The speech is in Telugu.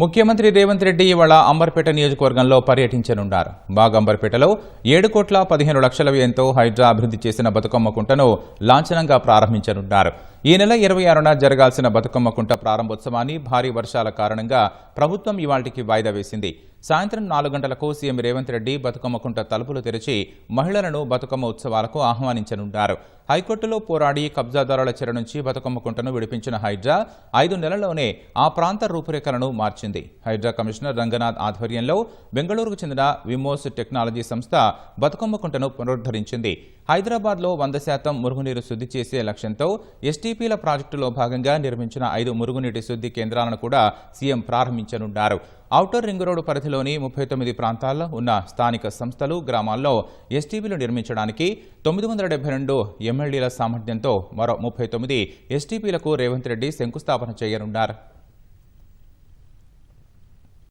ముఖ్యమంత్రి రేవంత్ రెడ్డి ఇవాళ అంబర్పేట నియోజకవర్గంలో పర్యటించనున్నారు. అంబర్పేటలో 7,15,00,000 వ్యయంతో హైడ్రా అభివృద్ధి చేసిన బతుకమ్మ కుంటను లాంఛనంగా ప్రారంభించనున్నారు. ఈ నెల 26న జరగాల్సిన బతుకమ్మ కుంట ప్రారంభోత్సవాన్ని భారీ వర్షాల కారణంగా ప్రభుత్వం ఇవాళ్టికి వాయిదా వేసింది. సాయంత్రం 4 గంటలకు సీఎం రేవంత్ రెడ్డి బతుకమ్మ కుంట తలుపులు తెరిచి మహిళలను బతుకమ్మ ఉత్సవాలకు ఆహ్వానించనున్నారు. హైకోర్టులో పోరాడి కబ్జాదారుల చెర నుంచి బతుకమ్మ కుంటను విడిపించిన హైడ్రా 5 నెలల్లోనే ఆ ప్రాంత రూపురేఖలను మార్చింది. హైడ్రా కమిషనర్ రంగనాథ్ ఆధ్వర్యంలో బెంగళూరుకు చెందిన విమోస్ టెక్నాలజీ సంస్థ బతుకమ్మ కుంటను పునరుద్ధరించింది. హైదరాబాద్లో 100% మురుగునీరు శుద్ధి చేసే లక్ష్యంతో ఎస్టీపీల ప్రాజెక్టులో భాగంగా నిర్మించిన 5 మురుగునీటి శుద్ధి కేంద్రాలను కూడా సీఎం ప్రారంభించనున్నారు. ఔటర్ రింగ్ రోడ్డు పరిధిలోని 39 ప్రాంతాల్లో ఉన్న స్థానిక సంస్థలు, గ్రామాల్లో ఎస్టీపీలు నిర్మించడానికి 972 ఎమ్మెల్యేల సామర్థ్యంతో మరో 39 ఎస్టీపీలకు రేవంత్ రెడ్డి శంకుస్థాపన చేయనున్నారు.